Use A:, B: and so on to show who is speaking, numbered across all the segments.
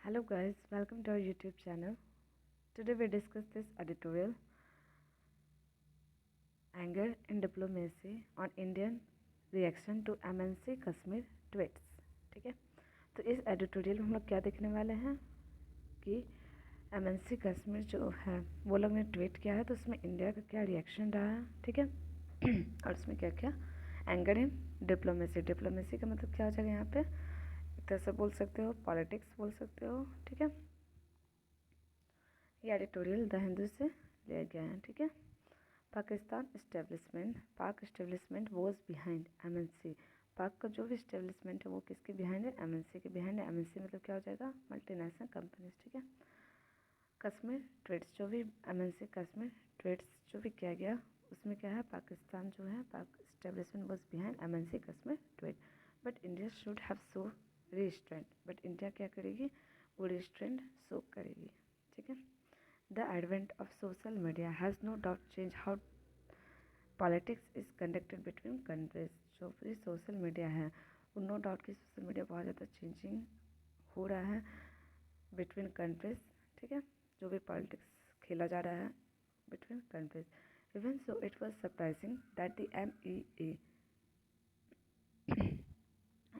A: Hello guys, welcome to our YouTube channel. Today we discuss this editorial Anger in Diplomacy on Indian Reaction to MNC Kashmir Tweets. ठीक है, तो इस editorial में हम लोग क्या देखने वाले हैं कि MNC कश्मीर जो है वो लोग ने ट्वीट किया है, तो उसमें इंडिया का क्या रिएक्शन रहा है. ठीक है और उसमें क्या क्या एंगर इन डिप्लोमेसी. डिप्लोमेसी का मतलब क्या हो जाएगा यहाँ पे, एक तरह से बोल सकते हो पॉलिटिक्स बोल सकते हो. ठीक है, ये एडिटोरियल द हिंदू से लिया गया है. ठीक है, पाकिस्तान इस्टेब्लिशमेंट, पाक इस्टेब्लिशमेंट वॉज बिहाइंड MNC. पाक का जो भी इस्टेब्लिशमेंट है वो किसके बिहाइंड है, MNC के बिहाइंड है. MNC मतलब क्या हो जाएगा, मल्टीनेशनल कंपनीज. ठीक है, कश्मीर ट्वीट्स जो भी MNC कश्मीर ट्वीट्स जो भी किया गया उसमें क्या है, पाकिस्तान जो है पाक establishment was behind MNC Kashmir tweet, but India should have show restraint. But India क्या करेगी, वो रिस्ट्रेंट शो करेगी. ठीक है, The advent of social media has no doubt changed how politics is conducted between countries. जो भी सोशल मीडिया है वो नो डाउट कि सोशल मीडिया बहुत ज़्यादा चेंजिंग हो रहा है बिटवीन कंट्रीज. ठीक है, जो भी पॉलिटिक्स खेला जा रहा है between countries. Even so it was surprising that the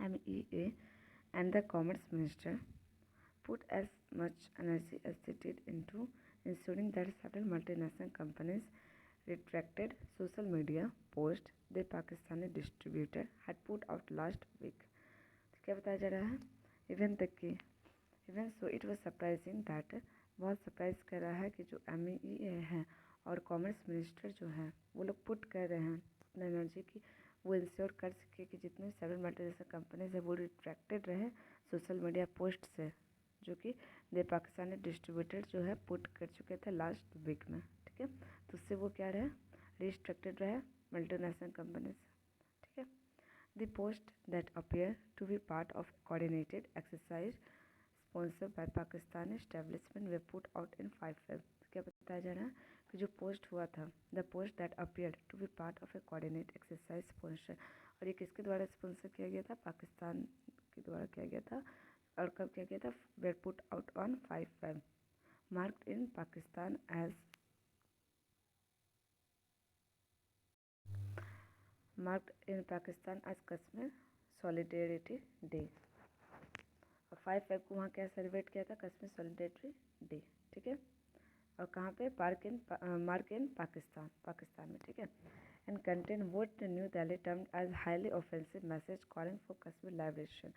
A: MEA and the Commerce Minister put as much energy as they did into ensuring that several multinational companies retracted social media posts the Pakistani distributor had put out last week. तो क्या बताया जा रहा है, even so it was surprising that, बहुत surprise कर रहा है कि जो MEA है और कॉमर्स मिनिस्टर जो है वो लोग पुट कर रहे हैं अपना एनर्जी की वो इंश्योर कर सके कि जितने सेवरल मल्टीनेशनल कंपनीज है वो रिट्रैक्टेड रहे सोशल मीडिया पोस्ट से, जो कि दे पाकिस्तानी डिस्ट्रीब्यूटर जो है पुट कर चुके थे लास्ट वीक में. ठीक है, तो उससे वो क्या रहे, रिस्ट्रक्टेड रहे मल्टीनेशनल कंपनीज. ठीक है, the post that appear to be part of coordinated exercise sponsored by Pakistani establishment were put out in 5 Feb. क्या बताया जा रहा है कि जो पोस्ट हुआ था, the post that appear to be part of a coordinate exercise sponsor, और ये किसके द्वारा स्पॉन्सर किया गया था, पाकिस्तान के द्वारा किया गया था. और कब किया गया था, were put out on 5 Feb, marked in Pakistan as Kashmir solidarity day. और 5 Feb को वहाँ क्या सेलिब्रेट किया था, कश्मीर सॉलिडेरिटी डे. ठीक है, और कहाँ पे, मार्क इन पाकिस्तान में. ठीक है, and contain what New Delhi term as highly offensive message calling for Kashmir liberation.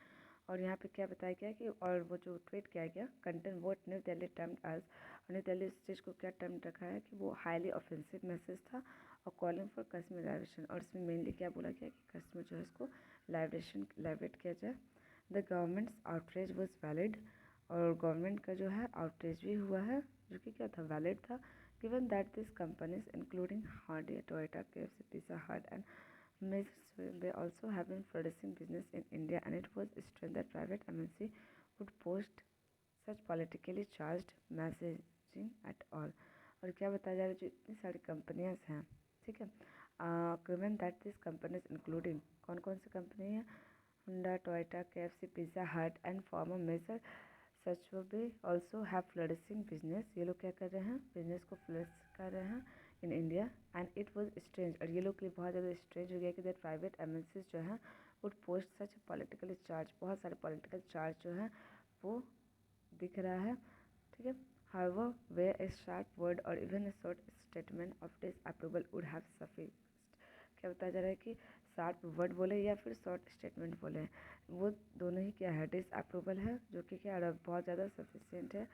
A: और यहाँ पे क्या बताया गया कि, और वो जो ट्वीट किया गया, contain what New Delhi term as, New Delhi इस चीज़ को क्या टर्म रखा है कि वो हाईली ऑफेंसिव मैसेज था और कॉलिंग फॉर कश्मीर लाइब्रेशन. और इसमें मेनली क्या बोला गया कि कश्मीर जो है इसको लाइब्रेट किया जाए. The governments outreach was valid, और गवर्नमेंट का जो है आउटरीच भी हुआ है जो कि क्या था, वैलिड था. Given that this companies including Hardy, Toyota, KFC, pizza हट and Macy's, they also have been producing business in India, and it was strange that private MNC would post such politically charged messaging at all. और क्या बताया जा रहा है, जो इतनी सारी कंपनियां हैं. ठीक है, given that this companies including, कौन कौन सी कंपनी है, होंडा, टोयोटा, KFC, पिज़्ज़ा हट एंड फॉर्मर मेजर सच वो भी ऑल्सो हैव फ्लरिशिंग बिजनेस. ये लोग क्या कर रहे हैं, बिजनेस को फ्लरिश कर रहे हैं in India. And it was strange, और ये लोग के लिए बहुत ज़्यादा स्ट्रेंज हो गया कि दैट प्राइवेट MNCs जो है would post such politically charge, बहुत सारे पॉलिटिकल चार्ज जो है वो दिख रहा है. ठीक है, however where a sharp word or even a short statement of disapproval would have sufficed. क्या बताया जा रहा है कि शार्प वर्ड बोले या फिर शॉर्ट स्टेटमेंट बोले, वो दोनों ही क्या है, डिसअप्रूवल है, जो कि क्या बहुत ज़्यादा सफिशिएंट है.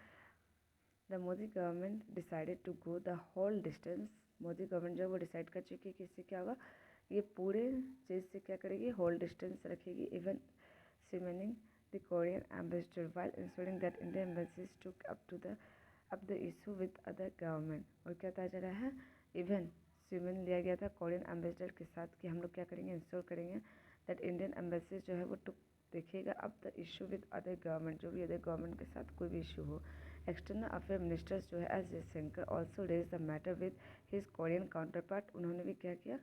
A: The Modi government decided to go the whole distance. Modi government जो वो डिसाइड कर चुकी है कि इससे क्या होगा, ये पूरे चीज़ से क्या करेगी, होल डिस्टेंस रखेगी. Even summoning the Korean ambassador while ensuring that Indian embassies took up the issue with other government. और क्या बताया जा रहा है, इवन स्विमन लिया गया था कोरियन एम्बेसडर के साथ कि हम लोग क्या करेंगे, इंश्योर करेंगे दैट इंडियन एम्बेसी जो है वो देखेगा अब the issue with other government, जो भी अदर गवर्नमेंट के साथ कोई भी इशू हो. एक्सटर्नल अफेयर मिनिस्टर्स जो है S Jaishankar also raise the matter with his Korean counterpart. उन्होंने भी क्या किया,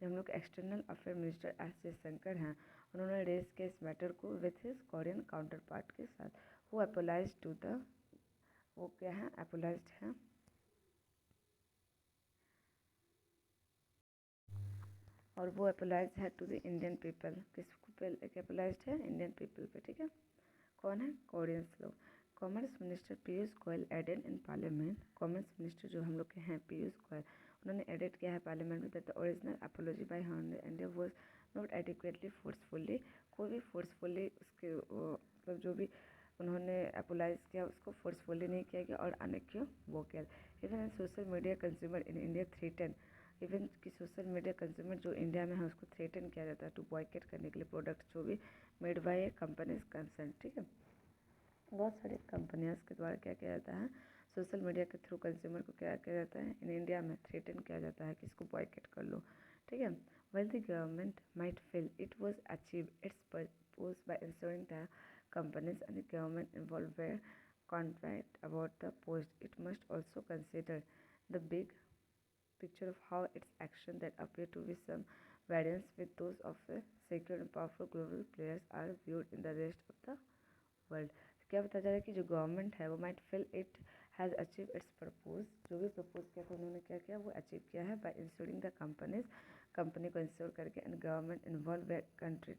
A: जो हम लोग external affair minister S Jaishankar हैं, उन्होंने रेज किया इस मैटर को with his Korean counterpart के साथ. हु अपोलाइज टू द, वो क्या है, अपोलाइज्ड है, और वो अपोलाइज है टू द इंडियन पीपल, किसको पे अपोलाइज्ड है, इंडियन पीपल पे, ठीक है। कौन है, कोरियंस लोग। Commerce minister Piyush Goyal added in parliament, commerce minister जो हम लोग के हैं पीयूष गोयल, उन्होंने एडिट किया है पार्लियामेंट में that the original apology by India was not adequately forcefully, कोई भी फोर्सफुली उसके मतलब जो भी उन्होंने अपोलाइज किया उसको फोर्सफुली नहीं किया गया और अनक्यों वो किया। Even social media consumer in India threaten, even कि सोशल मीडिया कंज्यूमर जो इंडिया में है उसको थ्रेटन किया जाता है टू बॉयकॉट करने के लिए प्रोडक्ट जो भी मेड बाय कंपनीज कंसर्न, ठीक है। बहुत सारी कंपनियां के द्वारा क्या किया जाता है, सोशल मीडिया के थ्रू कंज्यूमर को क्या किया जाता है इन इंडिया में थ्रेटन किया जाता है कि इसको बॉयकॉट कर लो, ठीक है। Well the government might feel it was achieve its purpose by insuring the companies and the government involved were confident about the post, it must also consider the big picture of how its action that appear to be some variance with those of a secure and powerful global players are viewed in the rest of the world। क्या बताया जा रहा है कि जो government है वो might feel it has achieve it's propose, जो भी प्रपोज किया था उन्होंने क्या किया, वो अचीव किया है by insuring the companies, company को इंश्योर करके, and government involve country,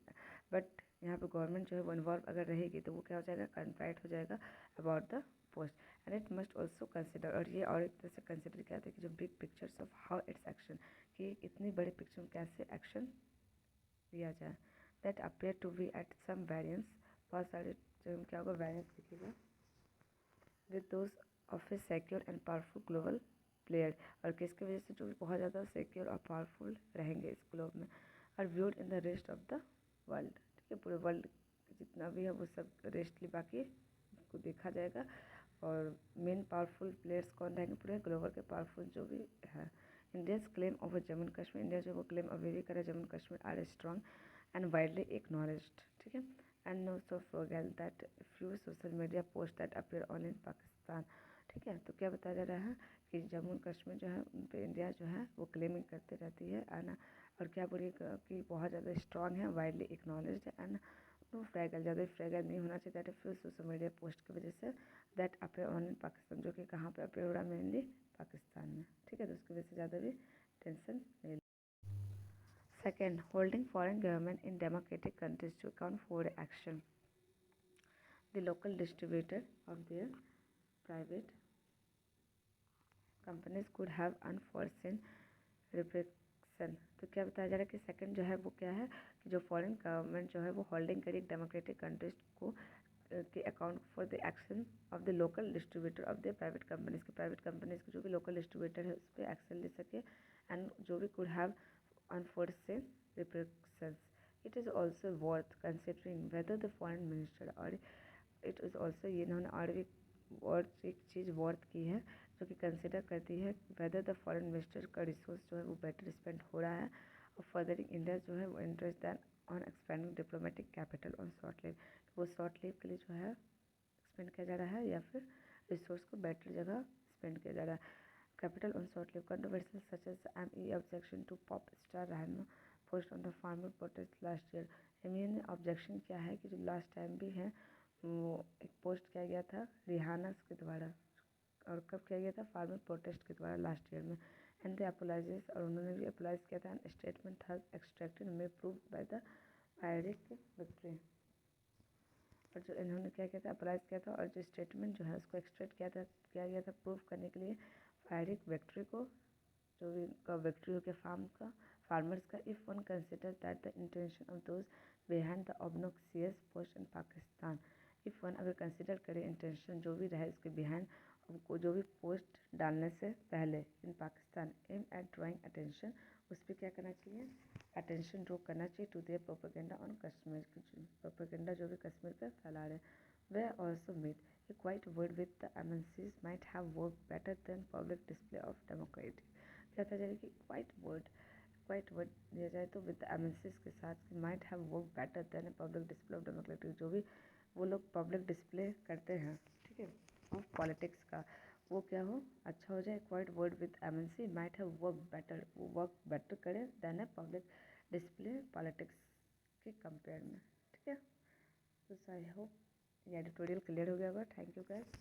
A: but यहाँ पे गवर्नमेंट जो है वो इन्वॉल्व अगर रहेगी तो वो क्या हो जाएगा, कन्फाइड हो जाएगा about the post, and it must also consider, और ये और एक तरह से कंसिडर किया था कि जो big pictures of how its action, कि इतनी बड़ी पिक्चर में कैसे एक्शन लिया जाए, that appear to be at some variance, बहुत सारे जो क्या होगा वेरियंस दिखेगा with those of a secure and powerful global player, और किसकी वजह से जो भी बहुत ज़्यादा सिक्योर और पावरफुल रहेंगे इस ग्लोब में, और viewed in the rest of the world, ठीक है। पूरे वर्ल्ड जितना भी है वो सब रेस्टली बाकी को देखा जाएगा, और मेन पावरफुल प्लेयर्स कौन रहेंगे, पूरे ग्लोबल के पावरफुल जो भी है। India's claim over Jammu Kashmir, India जो वो क्लेम अभी भी करे Jammu Kashmir are strong and widely acknowledged, ठीक है। And no so forget that few social media post that appear on in Pakistan, ठीक है। तो क्या बताया जा रहा है कि जम्मू कश्मीर जो है उन पर इंडिया जो है वो क्लेमिंग करती रहती है, एंड और क्या बोलिए कि बहुत ज़्यादा स्ट्रॉन्ग है, वाइडली एक्नॉलेज्ड, एंड नो फ्रैगल, ज़्यादा फ्रैगल नहीं होना चाहिए, that few social media post की वजह say that appear on in Pakistan, जो कि कहाँ पे अपीयर हो रहा है, मेनली पाकिस्तान में, ठीक है। तो उसकी वजह से ज़्यादा भी टेंशन नहीं। Second, holding foreign government in democratic countries to account for action the local distributor of their private companies could have unforeseen repercussion. तो क्या बताया जा रहा है कि सेकंड जो है वो क्या है कि जो फॉरेन गवर्नमेंट जो है वो होल्डिंग करी डेमोक्रेटिक कंट्रीज को के account for the action of the local distributor of the private companies के जो भी लोकल डिस्ट्रीब्यूटर है उस पर एक्शन ले सके, एंड जो भी could have unforeseen repercussions. It is also worth considering whether the foreign minister, और इट इज़ ऑल्सो ये इन्होंने और भी और एक चीज़ वर्थ की है जो कि कंसिडर करती है वेदर द फॉरेन मिनिस्टर का रिसोर्स जो है वो बेटर स्पेंड हो रहा है, और फर्दरिंग इंडिया जो है वो interest than on expending diplomatic capital on short live, वो शॉर्ट लिव के लिए जो है स्पेंड किया जा रहा है या फिर रिसोर्स को बेटर जगह स्पेंड किया जा रहा है। Capital on short lived controversial such as ME objection to pop star Rihanna post on the farmer protest last year. ME ने ऑब्जेक्शन किया है कि जो लास्ट टाइम भी है वो एक पोस्ट किया गया था रिहाना के द्वारा, और कब किया गया था, फार्मर प्रोटेस्ट के द्वारा लास्ट ईयर में, एंड दे अपोलाइजेस, और उन्होंने भी अप्लाइज किया था, and statement has extracted may prove by the पायरिक victory, और जो इन्होंने क्या किया था, अप्लाइज किया था, और जो स्टेटमेंट जो है उसको एक्सट्रैक्ट किया गया था प्रूव करने के लिए पायरिक विक्ट्री को, जो भी का विक्ट्री हो गया फार्मर्स का, if one consider that the intention of those behind the obnoxious post in Pakistan, if one अगर कंसिडर करे इंटेंशन जो भी रहे उसके बिहाइंड को, जो भी पोस्ट डालने से पहले in Pakistan, aim at drawing attention, उस पर क्या करना चाहिए, अटेंशन ड्रॉ करना चाहिए to their propaganda on Kashmir, propaganda जो भी कश्मीर पर फैला रहे। We also made a quiet word with the MNCs might have worked better than public display of democracy। कहता जाए कि क्वाइट वर्ड दिया जाए तो विद द एमएनसीज के साथ might have work better than public display of democratic, जो भी वो लोग पब्लिक डिस्प्ले करते हैं, ठीक है, ऑफ पॉलिटिक्स का, वो क्या हो, अच्छा हो जाए। Quiet word with MNC might have work better, वो वर्क बेटर करे then a public display politics के कंपेयर में, ठीक है। तो आई होप ये एडिटोरियल क्लियर हो गया होगा। Thank you guys.